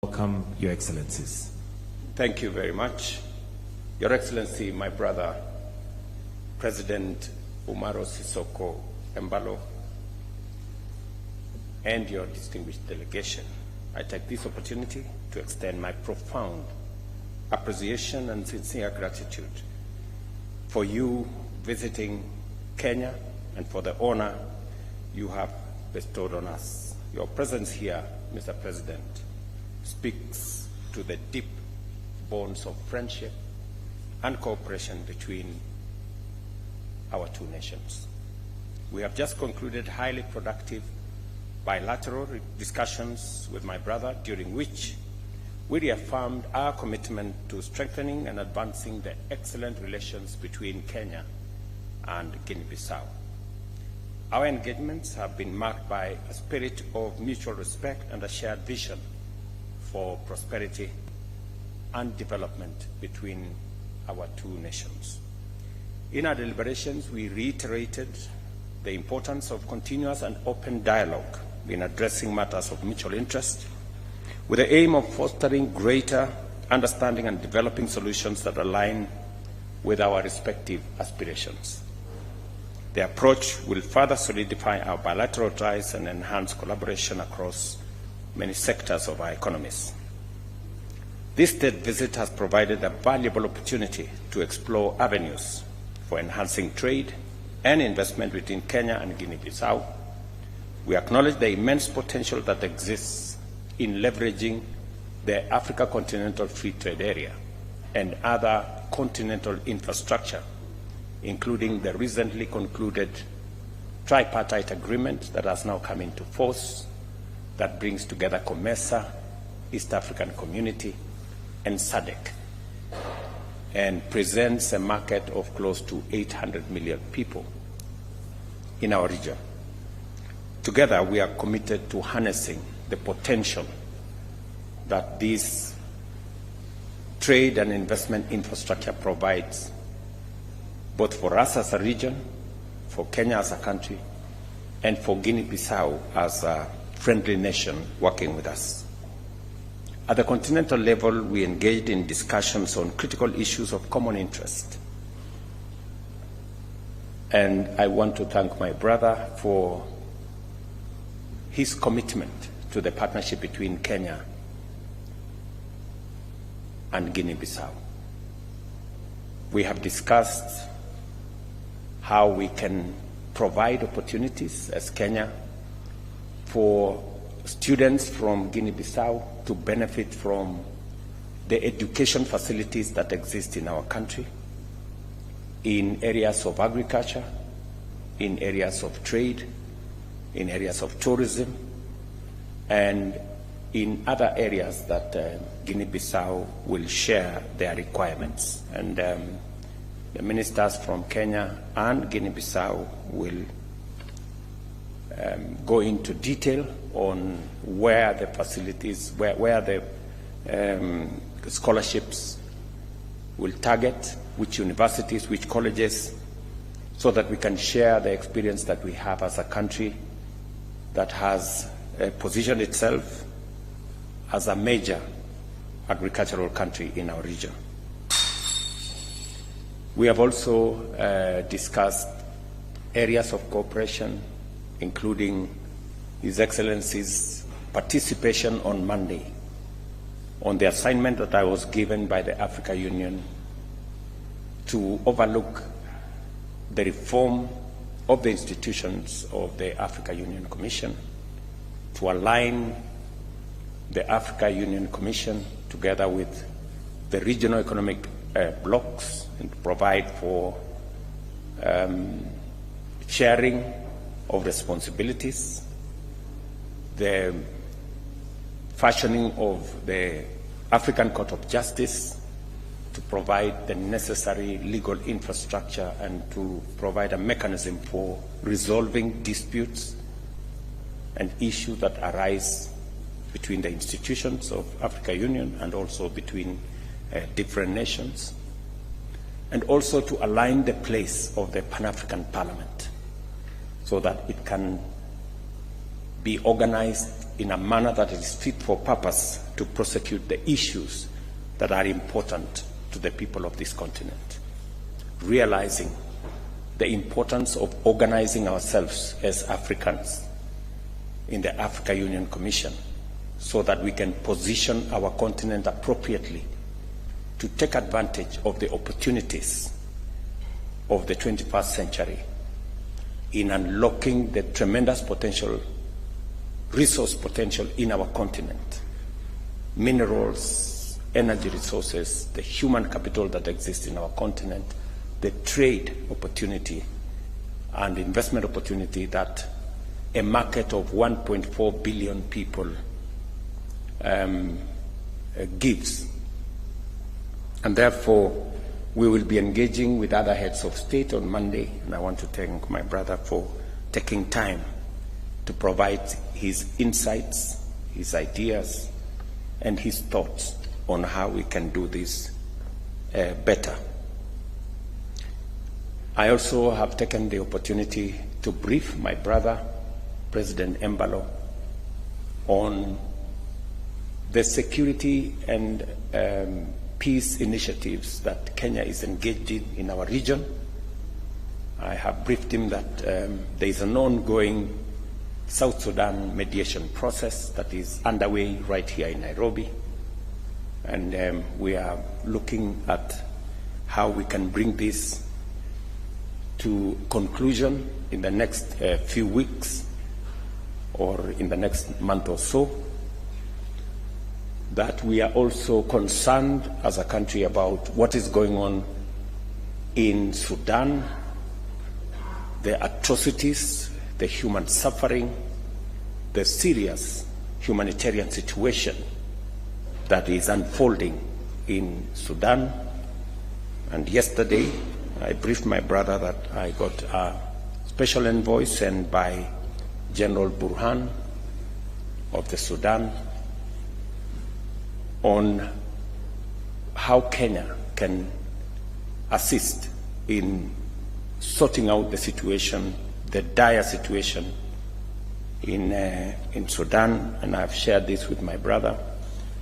Welcome, Your Excellencies. Thank you very much. Your Excellency, my brother, President Umaro Sissoco Embalo, and your distinguished delegation, I take this opportunity to extend my profound appreciation and sincere gratitude for you visiting Kenya and for the honor you have bestowed on us. Your presence here, Mr. President, speaks to the deep bonds of friendship and cooperation between our two nations. We have just concluded highly productive bilateral discussions with my brother, during which we reaffirmed our commitment to strengthening and advancing the excellent relations between Kenya and Guinea-Bissau. Our engagements have been marked by a spirit of mutual respect and a shared vision for prosperity and development between our two nations. In our deliberations, we reiterated the importance of continuous and open dialogue in addressing matters of mutual interest, with the aim of fostering greater understanding and developing solutions that align with our respective aspirations. The approach will further solidify our bilateral ties and enhance collaboration across many sectors of our economies. This state visit has provided a valuable opportunity to explore avenues for enhancing trade and investment between Kenya and Guinea-Bissau. We acknowledge the immense potential that exists in leveraging the Africa Continental Free Trade Area and other continental infrastructure, including the recently concluded tripartite agreement that has now come into force that brings together COMESA, East African Community, and SADC, and presents a market of close to 800 million people in our region. Together, we are committed to harnessing the potential that this trade and investment infrastructure provides, both for us as a region, for Kenya as a country, and for Guinea-Bissau as a friendly nation working with us. At the continental level, we engaged in discussions on critical issues of common interest. And I want to thank my brother for his commitment to the partnership between Kenya and Guinea-Bissau. We have discussed how we can provide opportunities as Kenya for students from Guinea-Bissau to benefit from the education facilities that exist in our country, in areas of agriculture, in areas of trade, in areas of tourism, and in other areas that Guinea-Bissau will share their requirements. And the ministers from Kenya and Guinea-Bissau will go into detail on where the facilities, where the scholarships will target, which universities, which colleges, so that we can share the experience that we have as a country that has positioned itself as a major agricultural country in our region. We have also discussed areas of cooperation, including His Excellency's participation on Monday on the assignment that I was given by the Africa Union to overlook the reform of the institutions of the Africa Union Commission, to align the Africa Union Commission together with the regional economic blocs, and to provide for sharing of responsibilities, the fashioning of the African Court of Justice to provide the necessary legal infrastructure and to provide a mechanism for resolving disputes and issues that arise between the institutions of Africa Union and also between different nations, and also to align the place of the Pan-African Parliament so that it can be organized in a manner that is fit for purpose to prosecute the issues that are important to the people of this continent, realizing the importance of organizing ourselves as Africans in the Africa Union Commission so that we can position our continent appropriately to take advantage of the opportunities of the 21st century in unlocking the tremendous potential, resource potential in our continent, minerals, energy resources, the human capital that exists in our continent, the trade opportunity and investment opportunity that a market of 1.4 billion people gives. And therefore, we will be engaging with other heads of state on Monday, and I want to thank my brother for taking time to provide his insights, his ideas, and his thoughts on how we can do this better. I also have taken the opportunity to brief my brother, President Embalo, on the security and peace initiatives that Kenya is engaged in our region. I have briefed him that there is an ongoing South Sudan mediation process that is underway right here in Nairobi. And we are looking at how we can bring this to conclusion in the next few weeks or in the next month or so. That we are also concerned as a country about what is going on in Sudan, the atrocities, the human suffering, the serious humanitarian situation that is unfolding in Sudan. And yesterday, I briefed my brother that I got a special envoy sent by General Burhan of the Sudan on how Kenya can assist in sorting out the situation, the dire situation in Sudan. And I've shared this with my brother,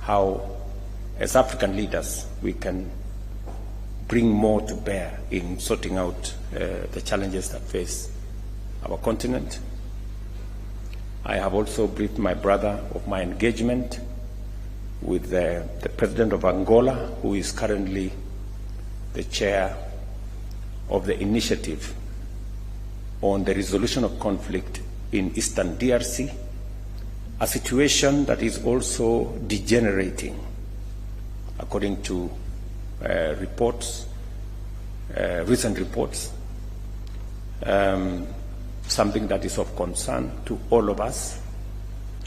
how as African leaders we can bring more to bear in sorting out the challenges that face our continent. I have also briefed my brother of my engagement with the President of Angola, who is currently the chair of the initiative on the resolution of conflict in Eastern DRC, a situation that is also degenerating, according to reports, recent reports, something that is of concern to all of us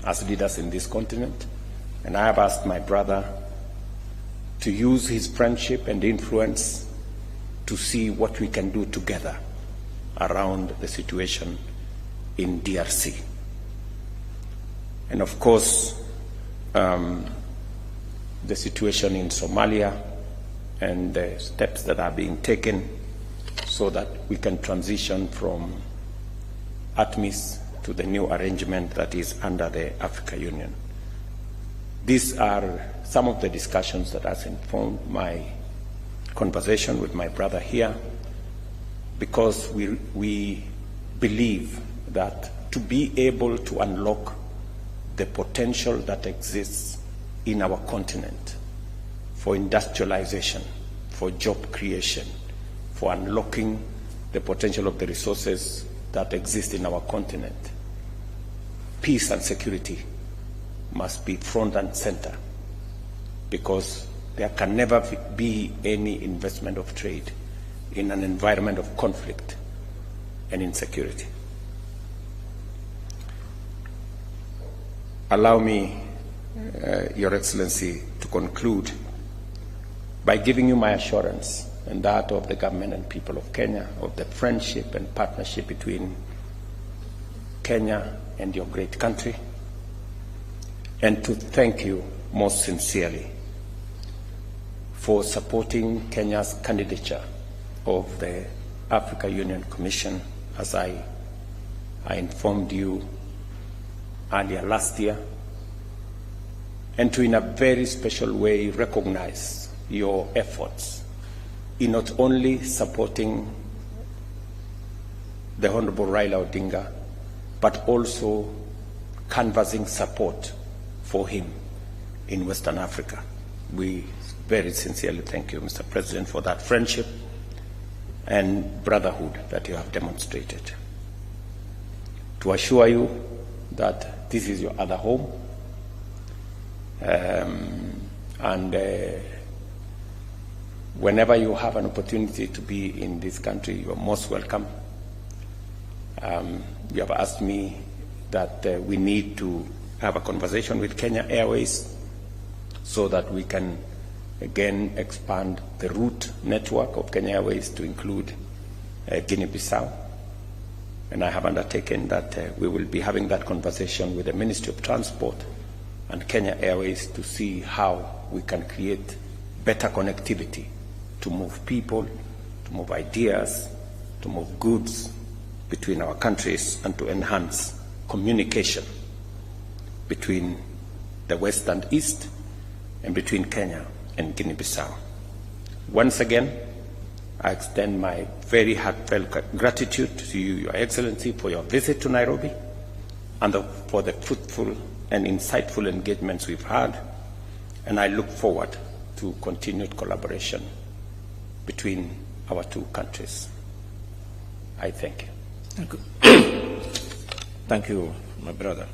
as leaders in this continent. And I have asked my brother to use his friendship and influence to see what we can do together around the situation in DRC. And of course, the situation in Somalia and the steps that are being taken so that we can transition from ATMIS to the new arrangement that is under the Africa Union. These are some of the discussions that has informed my conversation with my brother here, because we believe that to be able to unlock the potential that exists in our continent for industrialization, for job creation, for unlocking the potential of the resources that exist in our continent, peace and security must be front and center, because there can never be any investment of trade in an environment of conflict and insecurity. Allow me, Your Excellency, to conclude by giving you my assurance and that of the government and people of Kenya of the friendship and partnership between Kenya and your great country, and to thank you most sincerely for supporting Kenya's candidature of the Africa Union Commission, as I informed you earlier last year, and to, in a very special way, recognize your efforts in not only supporting the Honorable Raila Odinga, but also canvassing support for him in Western Africa. We very sincerely thank you, Mr. President, for that friendship and brotherhood that you have demonstrated. To assure you that this is your other home, whenever you have an opportunity to be in this country, you are most welcome. You have asked me that we need to have a conversation with Kenya Airways so that we can again expand the route network of Kenya Airways to include Guinea-Bissau. And I have undertaken that we will be having that conversation with the Ministry of Transport and Kenya Airways to see how we can create better connectivity to move people, to move ideas, to move goods between our countries, and to enhance communication between the West and East and between Kenya and Guinea-Bissau. Once again, I extend my very heartfelt gratitude to you, Your Excellency, for your visit to Nairobi and for the fruitful and insightful engagements we've had, and I look forward to continued collaboration between our two countries. I thank you. Thank you. Thank you, my brother.